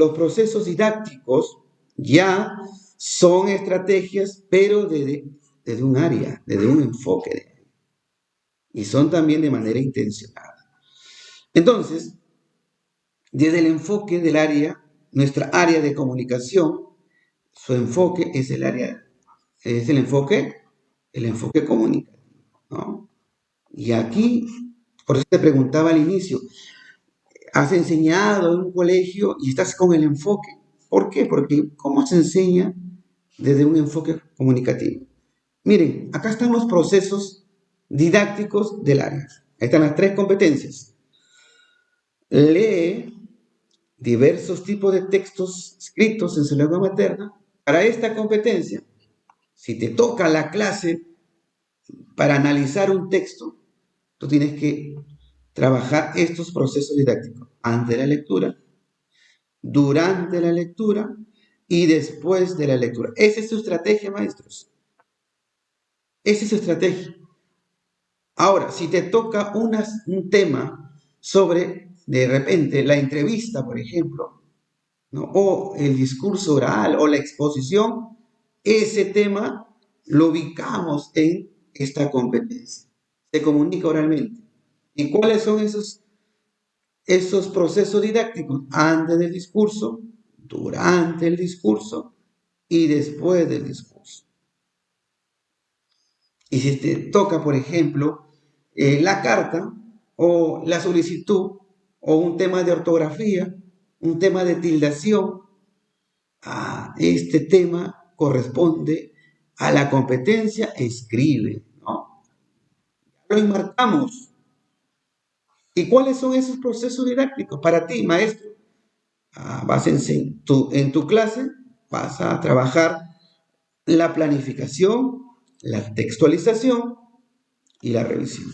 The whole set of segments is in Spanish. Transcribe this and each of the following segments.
los procesos didácticos ya son estrategias, pero desde un área, desde un enfoque, y son también de manera intencionada. Entonces, desde el enfoque del área, nuestra área de comunicación, su enfoque es el enfoque comunicativo, ¿no? Y aquí, por eso te preguntaba al inicio, has enseñado en un colegio y estás con el enfoque. ¿Por qué? Porque ¿cómo se enseña desde un enfoque comunicativo? Miren, acá están los procesos didácticos del área. Ahí están las 3 competencias. Lee diversos tipos de textos escritos en su lengua materna. Para esta competencia, si te toca la clase para analizar un texto, tú tienes que trabajar estos procesos didácticos antes de la lectura, durante la lectura y después de la lectura. Esa es su estrategia, maestros. Esa es su estrategia. Ahora, si te toca un tema sobre, de repente, la entrevista, por ejemplo, ¿no? O el discurso oral o la exposición, ese tema lo ubicamos en esta competencia. Se comunica oralmente. ¿Y cuáles son esos procesos didácticos? Antes del discurso, durante el discurso y después del discurso. Y si te toca, por ejemplo, la carta o la solicitud o un tema de ortografía, un tema de tildación, este tema corresponde a la competencia escribe, ¿no? Lo enmarcamos. ¿Y cuáles son esos procesos didácticos? Para ti, maestro, en tu clase vas a trabajar la planificación, la textualización y la revisión.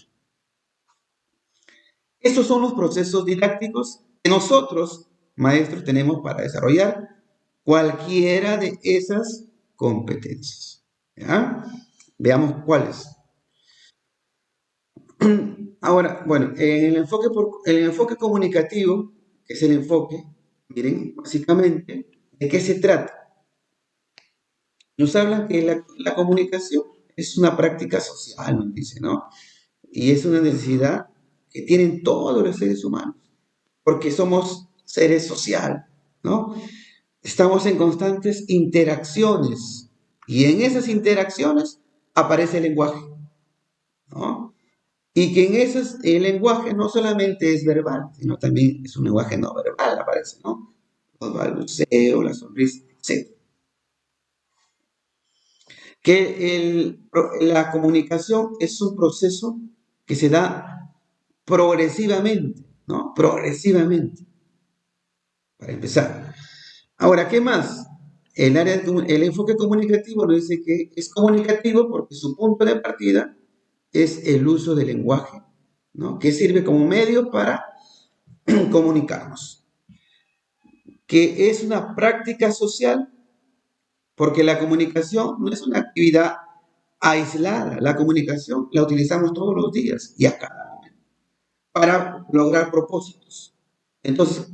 Esos son los procesos didácticos que nosotros, maestros, tenemos para desarrollar cualquiera de esas competencias. ¿Ya? Veamos cuáles. Ahora, bueno, el enfoque comunicativo, que es el enfoque, miren, básicamente, ¿de qué se trata? Nos hablan que la comunicación es una práctica social, nos dice, ¿no? Y es una necesidad que tienen todos los seres humanos, porque somos seres sociales, ¿no? Estamos en constantes interacciones, y en esas interacciones aparece el lenguaje, ¿no? Y que el lenguaje no solamente es verbal, sino también es un lenguaje no verbal, aparece, ¿no? Los balbuceos, la sonrisa, etc. La comunicación es un proceso que se da progresivamente, ¿no? Progresivamente, para empezar. Ahora, ¿qué más? El enfoque comunicativo nos dice que es comunicativo porque su punto de partida es el uso del lenguaje, ¿no? Que sirve como medio para comunicarnos. Que es una práctica social porque la comunicación no es una actividad aislada. La comunicación la utilizamos todos los días y a cada momento para lograr propósitos. Entonces,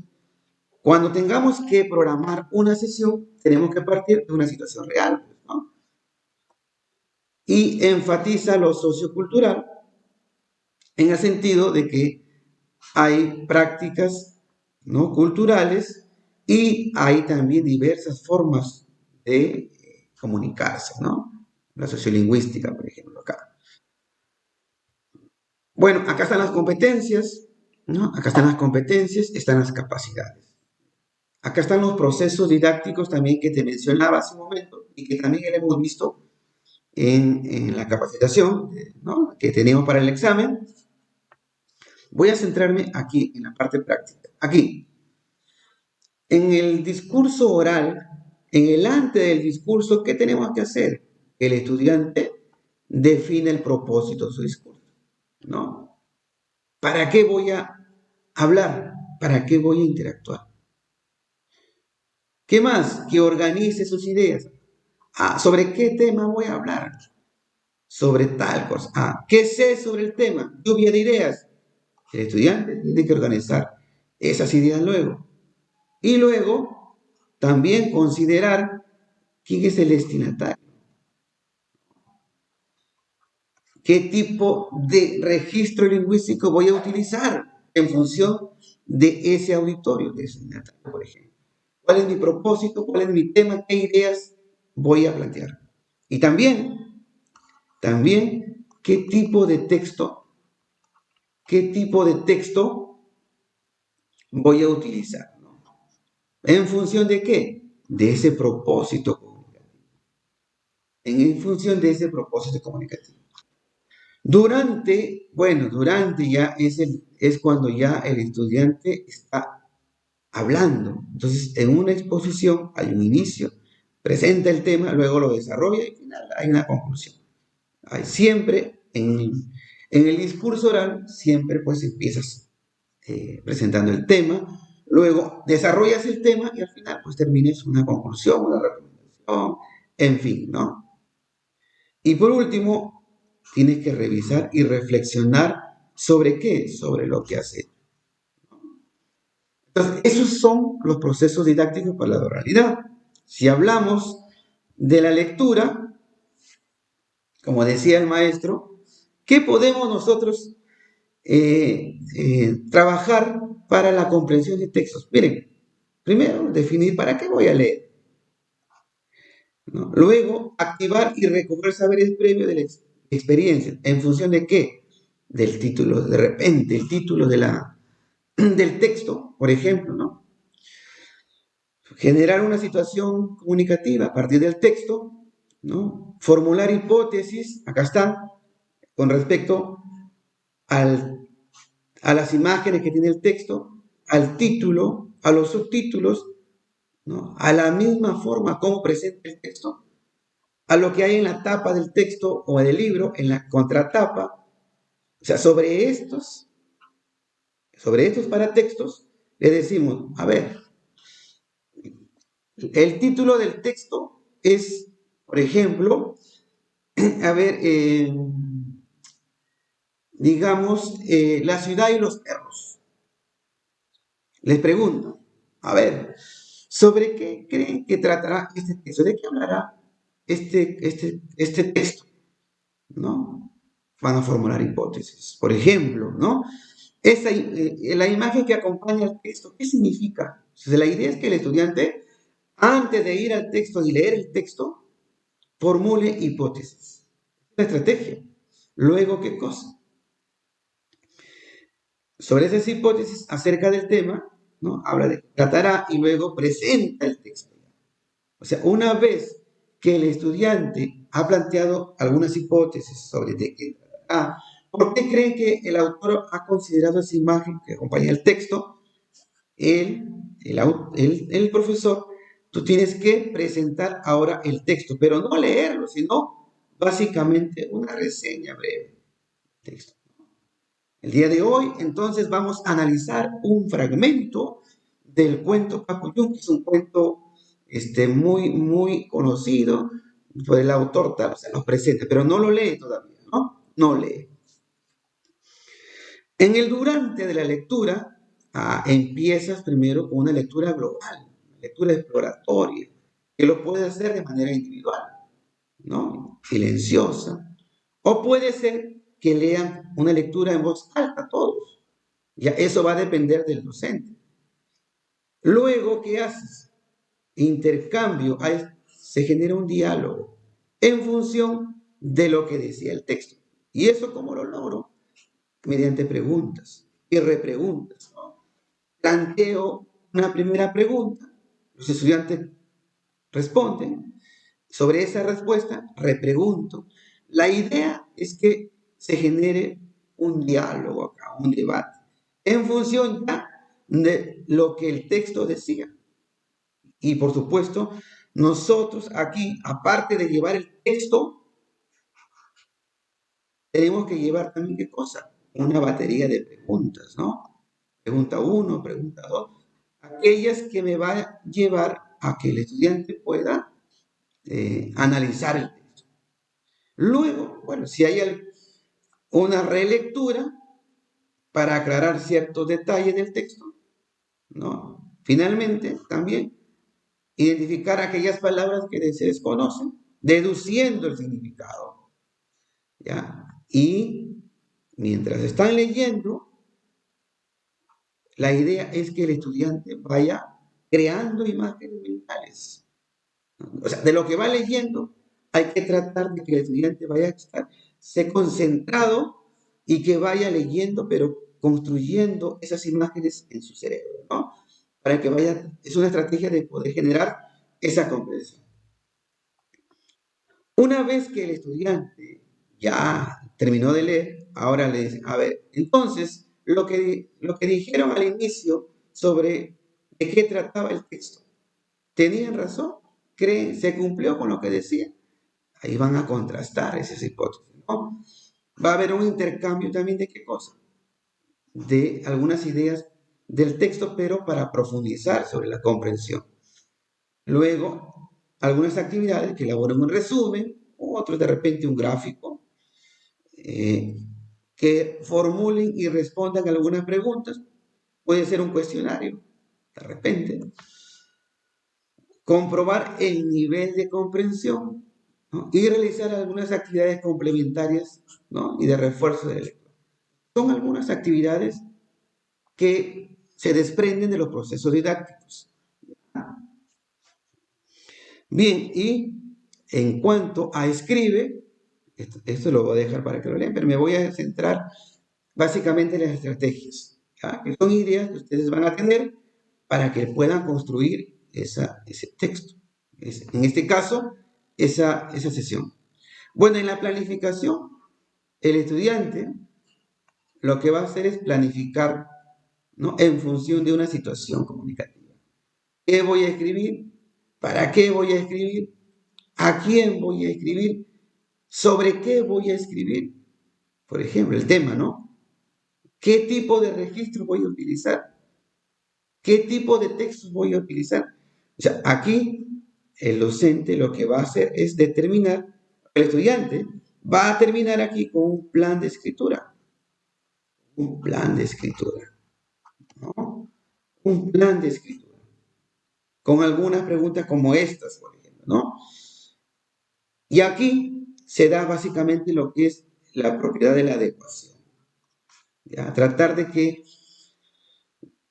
cuando tengamos que programar una sesión, tenemos que partir de una situación real, ¿no? Y enfatiza lo sociocultural en el sentido de que hay prácticas, ¿no?, culturales y hay también diversas formas de comunicarse, ¿no? La sociolingüística, por ejemplo, acá. Bueno, acá están las competencias, ¿no? Acá están las competencias, están las capacidades. Acá están los procesos didácticos también que te mencionaba hace un momento y que también hemos visto en la capacitación, ¿no?, que tenemos para el examen. Voy a centrarme aquí en la parte práctica. Aquí, en el discurso oral, en el antes del discurso, ¿qué tenemos que hacer? El estudiante define el propósito de su discurso, ¿no? ¿Para qué voy a hablar? ¿Para qué voy a interactuar? ¿Qué más? Que organice sus ideas. ¿Sobre qué tema voy a hablar? Sobre tal cosa. ¿Qué sé sobre el tema? Lluvia de ideas. El estudiante tiene que organizar esas ideas luego. Y luego También considerar quién es el destinatario, qué tipo de registro lingüístico voy a utilizar en función de ese auditorio destinatario, por ejemplo. ¿Cuál es mi propósito? ¿Cuál es mi tema? ¿Qué ideas voy a plantear? Y también, qué tipo de texto voy a utilizar, ¿no? ¿En función de qué? De ese propósito comunicativo. En función de ese propósito comunicativo. Durante ya es cuando ya el estudiante está hablando. Entonces, en una exposición hay un inicio, presenta el tema, luego lo desarrolla y al final hay una conclusión. Hay siempre en el discurso oral, siempre pues empiezas presentando el tema, luego desarrollas el tema y al final pues termines una conclusión, una recomendación, en fin, ¿no? Y por último, tienes que revisar y reflexionar sobre qué, sobre lo que has hecho. Entonces, esos son los procesos didácticos para la oralidad. Si hablamos de la lectura, como decía el maestro, ¿qué podemos nosotros trabajar para la comprensión de textos? Miren, primero, definir para qué voy a leer, ¿no? Luego, activar y recoger saberes previos de la experiencia. ¿En función de qué? Del título, de repente, el título del texto, por ejemplo, ¿no? Generar una situación comunicativa a partir del texto, ¿no? Formular hipótesis, acá está, con respecto a las imágenes que tiene el texto, al título, a los subtítulos, ¿no? A la misma forma como presenta el texto, a lo que hay en la tapa del texto o del libro, en la contratapa. O sea, sobre estos paratextos, le decimos, a ver, el título del texto es, por ejemplo, a ver, digamos, la ciudad y los perros. Les pregunto, a ver, ¿sobre qué creen que tratará este texto? ¿De qué hablará este texto? ¿No? Van a formular hipótesis. Por ejemplo, ¿no? La imagen que acompaña al texto, ¿qué significa? Entonces, la idea es que el estudiante, antes de ir al texto y leer el texto, formule hipótesis. La estrategia. Luego, ¿qué cosa? Sobre esas hipótesis acerca del tema, ¿no? Habla de tratará y luego presenta el texto. O sea, una vez que el estudiante ha planteado algunas hipótesis sobre de qué tratará, ¿por qué creen que el autor ha considerado esa imagen que acompaña el texto? El profesor, tú tienes que presentar ahora el texto, pero no leerlo, sino básicamente una reseña breve del texto. El día de hoy, entonces, vamos a analizar un fragmento del cuento Capuyún, que es un cuento muy conocido por el autor, tal, o sea, lo presenta, pero no lo lee todavía, ¿no? No lee. En el durante de la lectura, empiezas primero con una lectura global, una lectura exploratoria, que lo puedes hacer de manera individual, ¿no? Silenciosa. O puede ser que lean una lectura en voz alta todos. Ya eso va a depender del docente. Luego, ¿qué haces? Intercambio, se genera un diálogo en función de lo que decía el texto. ¿Y eso cómo lo logro? Mediante preguntas y repreguntas, ¿no? Planteo una primera pregunta, los estudiantes responden, sobre esa respuesta repregunto. La idea es que se genere un diálogo acá, un debate, en función ya de lo que el texto decía. Y por supuesto, nosotros aquí, aparte de llevar el texto, tenemos que llevar también qué cosa? Una batería de preguntas, ¿no? Pregunta 1, pregunta 2, aquellas que me van a llevar a que el estudiante pueda analizar el texto. Luego, bueno, si hay una relectura para aclarar ciertos detalles del texto, ¿no? Finalmente, también identificar aquellas palabras que se desconocen, deduciendo el significado, ¿ya? Y mientras están leyendo, la idea es que el estudiante vaya creando imágenes mentales. O sea, de lo que va leyendo, hay que tratar de que el estudiante vaya a estarse concentrado y que vaya leyendo, pero construyendo esas imágenes en su cerebro, ¿no? Para que vaya, es una estrategia de poder generar esa comprensión. Una vez que el estudiante ya terminó de leer, ahora le dicen, a ver, entonces, lo que dijeron al inicio sobre de qué trataba el texto, ¿tenían razón? ¿Creen? ¿Se cumplió con lo que decía? Ahí van a contrastar esas hipótesis, ¿no? Va a haber un intercambio también de qué cosa, de algunas ideas del texto, pero para profundizar sobre la comprensión. Luego, algunas actividades que elaboran un resumen, otros de repente un gráfico, eh, que formulen y respondan algunas preguntas. Puede ser un cuestionario, de repente. Comprobar el nivel de comprensión, ¿no? Y realizar algunas actividades complementarias, ¿no? Y de refuerzo del lector. Son algunas actividades que se desprenden de los procesos didácticos. Bien, y en cuanto a escribe, esto lo voy a dejar para que lo lean, pero me voy a centrar básicamente en las estrategias, ¿ya? Que son ideas que ustedes van a tener para que puedan construir ese texto. En este caso, esa sesión. Bueno, en la planificación, el estudiante lo que va a hacer es planificar, ¿no? En función de una situación comunicativa. ¿Qué voy a escribir? ¿Para qué voy a escribir? ¿A quién voy a escribir? ¿Sobre qué voy a escribir? Por ejemplo, el tema, ¿no? ¿Qué tipo de registro voy a utilizar? ¿Qué tipo de textos voy a utilizar? O sea, aquí el docente lo que va a hacer es determinar, el estudiante va a terminar aquí con un plan de escritura. Un plan de escritura, ¿no? Un plan de escritura. Con algunas preguntas como estas, por ejemplo, ¿no? Y aquí se da básicamente lo que es la propiedad de la adecuación. ¿Ya? Tratar de que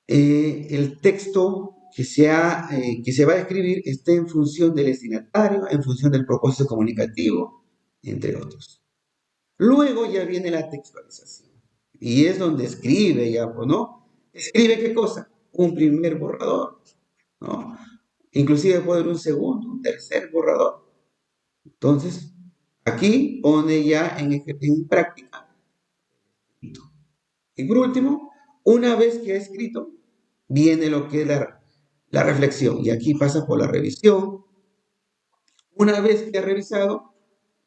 el texto que se va a escribir esté en función del destinatario, en función del propósito comunicativo, entre otros. Luego ya viene la textualización. Y es donde escribe ya, ¿no? ¿Escribe qué cosa? Un primer borrador, ¿no? Inclusive puede haber un segundo, un tercer borrador. Entonces, aquí pone ya en práctica. Y por último, una vez que ha escrito, viene lo que es la reflexión. Y aquí pasa por la revisión. Una vez que ha revisado,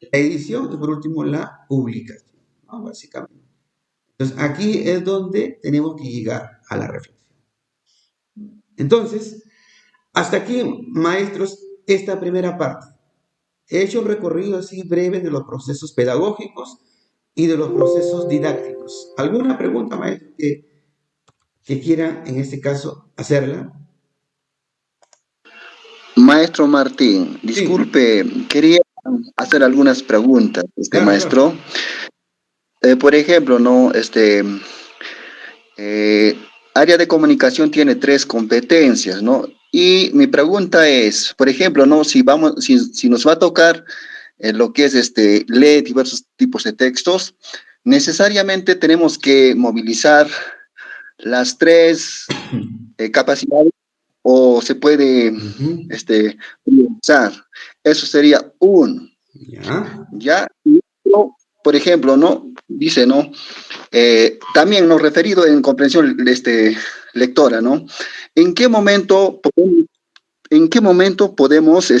la edición y por último la publicación, ¿no? Básicamente. Entonces, aquí es donde tenemos que llegar a la reflexión. Entonces, hasta aquí, maestros, esta primera parte. He hecho un recorrido así breve de los procesos pedagógicos y de los procesos didácticos. ¿Alguna pregunta, maestro, que quieran en este caso hacerla? Maestro Martín, Sí, disculpe, quería hacer algunas preguntas, claro, claro. maestro. Por ejemplo, ¿no? Área de comunicación tiene tres competencias, ¿no? Y mi pregunta es, por ejemplo, ¿no? Si nos va a tocar lo que es leer diversos tipos de textos, necesariamente tenemos que movilizar las tres capacidades o se puede Ujú. priorizar. Eso sería uno. Ya, Ya, por ejemplo, ¿no? Dice, ¿no? También nos referido en comprensión lectora, ¿no? ¿En qué momento podemos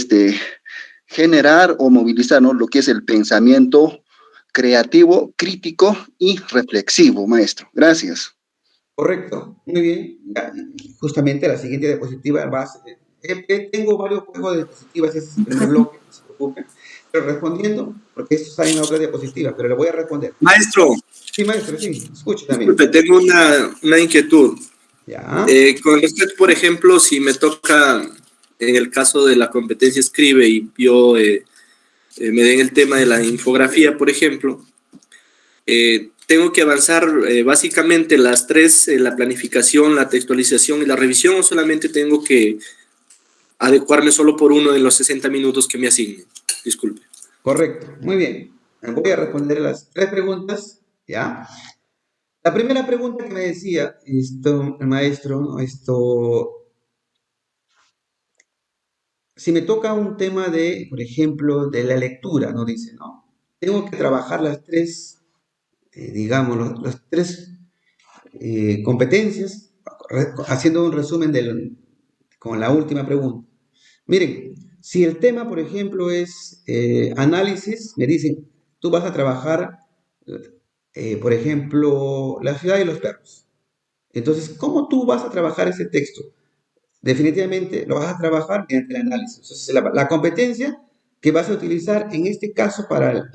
generar o movilizar, ¿no? Lo que es el pensamiento creativo, crítico y reflexivo, maestro? Gracias. correcto. Muy bien. Ya, justamente la siguiente diapositiva va a ser, tengo varios juegos de diapositivas, ese es el primer bloque, no se preocupen. Pero respondiendo, porque esto está en otra diapositiva, pero le voy a responder. Maestro, Sí, maestro, sí, escuche disculpe, también. tengo una inquietud. Ya. Con usted, por ejemplo, si me toca en el caso de la competencia escribe y yo me den el tema de la infografía, por ejemplo, tengo que avanzar básicamente las tres, la planificación, la textualización y la revisión, o solamente tengo que adecuarme solo por uno de los 60 minutos que me asignen. Disculpe. Correcto, muy bien. Voy a responder las tres preguntas, ¿ya? La primera pregunta que me decía el maestro, si me toca un tema de, por ejemplo, de la lectura, ¿no? Dice, ¿no? Tengo que trabajar las tres, digamos, las tres competencias, haciendo un resumen con la última pregunta. Miren, si el tema, por ejemplo, es análisis, me dicen, tú vas a trabajar, por ejemplo, la ciudad y los perros. Entonces, ¿cómo tú vas a trabajar ese texto? Definitivamente lo vas a trabajar mediante el análisis. Entonces, la competencia que vas a utilizar en este caso para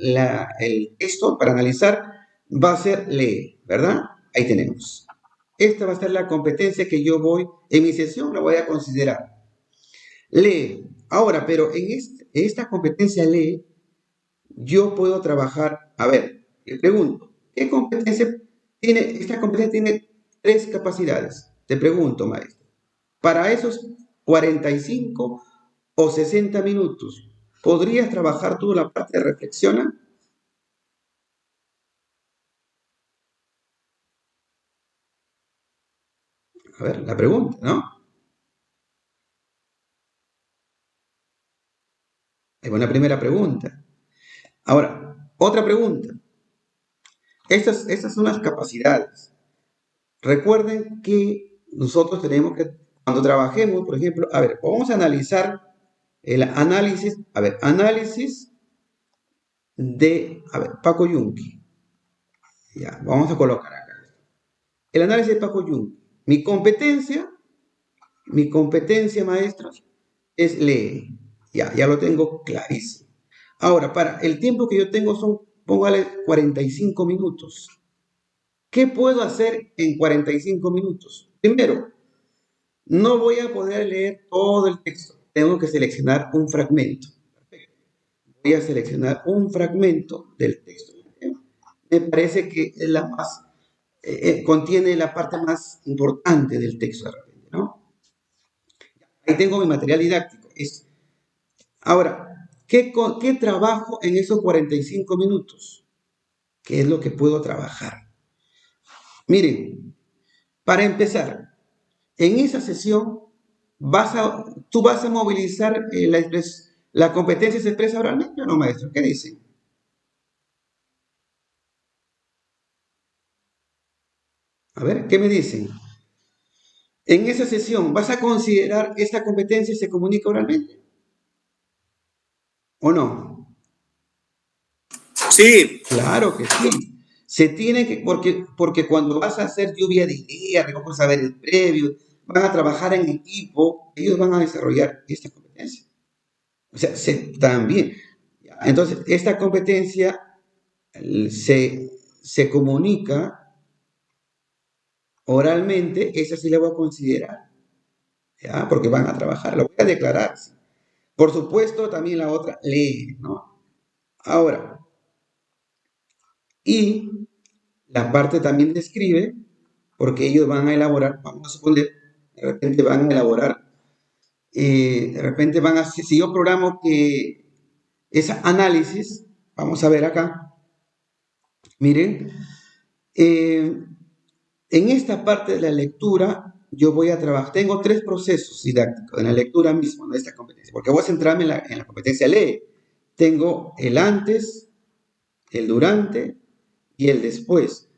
el texto, para analizar, va a ser leer, ¿verdad? Ahí tenemos. Esta va a ser la competencia que yo voy, en mi sesión la voy a considerar. Lee. Ahora, pero en esta competencia lee, yo puedo trabajar, a ver, le pregunto, ¿qué competencia tiene? Esta competencia tiene tres capacidades. Te pregunto, maestro. Para esos 45 o 60 minutos, ¿podrías trabajar tú la parte de reflexiona? A ver, la pregunta, ¿no? Es una primera pregunta. Ahora, otra pregunta. Estas son las capacidades. Recuerden que nosotros tenemos que, cuando trabajemos, por ejemplo, a ver, vamos a analizar el análisis, a ver, análisis de, a ver, Paco Yunque. Ya, vamos a colocar acá. El análisis de Paco Yunque. Mi competencia, maestros, es leer. Ya lo tengo clarísimo. Ahora, para el tiempo que yo tengo son, póngale 45 minutos. ¿Qué puedo hacer en 45 minutos? Primero, no voy a poder leer todo el texto. Tengo que seleccionar un fragmento. Voy a seleccionar un fragmento del texto. Me parece que es la más, contiene la parte más importante del texto de repente, ¿no? Ahí tengo mi material didáctico. Ahora, ¿qué trabajo en esos 45 minutos? ¿Qué es lo que puedo trabajar? Miren, para empezar, en esa sesión tú vas a movilizar la competencia se expresa oralmente o no, maestro. ¿Qué dicen? A ver, ¿qué me dicen? En esa sesión, ¿vas a considerar que esta competencia se comunica oralmente? ¿O no? Sí. Claro que sí. Se tiene que, porque cuando vas a hacer lluvia de ideas, recoges saberes previos, van a trabajar en equipo, ellos van a desarrollar esta competencia. O sea, también. Entonces, esta competencia se comunica oralmente, esa sí la voy a considerar, ¿ya? Porque van a trabajar, lo voy a declarar. Por supuesto, también la otra, lee, ¿no? Ahora, y la parte también describe, porque ellos van a elaborar, vamos a suponer, de repente van a elaborar, de repente van a, si yo programo que es análisis, vamos a ver acá, miren, en esta parte de la lectura, yo voy a trabajar, tengo tres procesos didácticos en la lectura misma, de esta competencia, porque voy a centrarme en la competencia lee. Tengo el antes, el durante y el después.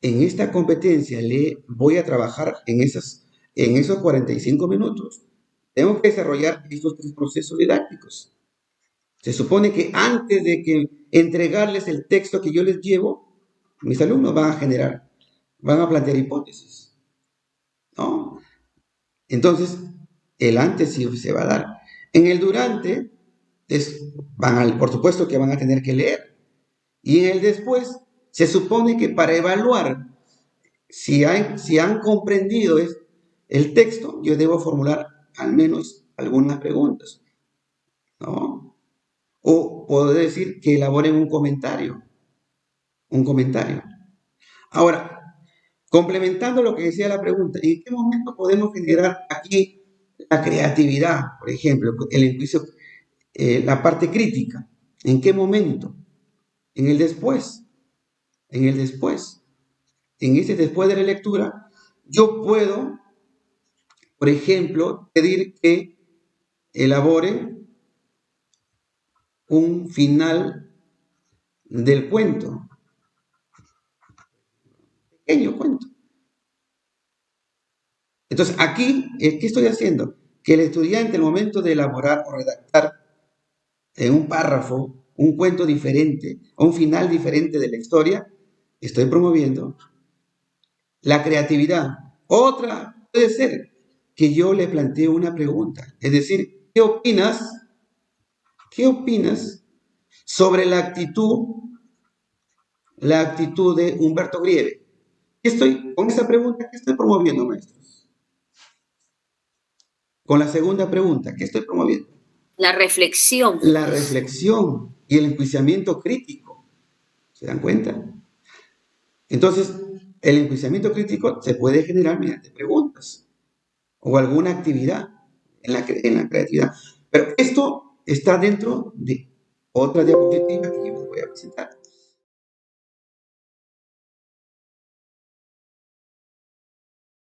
En esta competencia voy a trabajar en esos 45 minutos. Tengo que desarrollar estos tres procesos didácticos. Se supone que antes de que entregarles el texto que yo les llevo, mis alumnos van a plantear hipótesis, ¿no? Entonces, el antes sí se va a dar. En el durante, por supuesto que van a tener que leer. Y en el después, se supone que para evaluar si han comprendido el texto, yo debo formular al menos algunas preguntas, ¿no? O puedo decir que elaboren un comentario, un comentario. Ahora, complementando lo que decía la pregunta, ¿en qué momento podemos generar aquí la creatividad, por ejemplo, el juicio, la parte crítica? ¿En qué momento? En el después, en el después. En ese después de la lectura, yo puedo, por ejemplo, pedir que elaboren un final del cuento, pequeño cuento. Entonces, aquí, ¿qué estoy haciendo? Que el estudiante, al momento de elaborar o redactar en un párrafo un cuento diferente, o un final diferente de la historia, estoy promoviendo la creatividad. Otra puede ser que yo le plantee una pregunta, es decir, ¿qué opinas? ¿Qué opinas sobre la actitud de Humberto Grieve? Con esa pregunta, ¿qué estoy promoviendo, maestros? Con la segunda pregunta, ¿qué estoy promoviendo? La reflexión. La reflexión y el enjuiciamiento crítico. ¿Se dan cuenta? Entonces, el enjuiciamiento crítico se puede generar mediante preguntas o alguna actividad en la creatividad. Pero esto está dentro de otra diapositiva que yo les voy a presentar.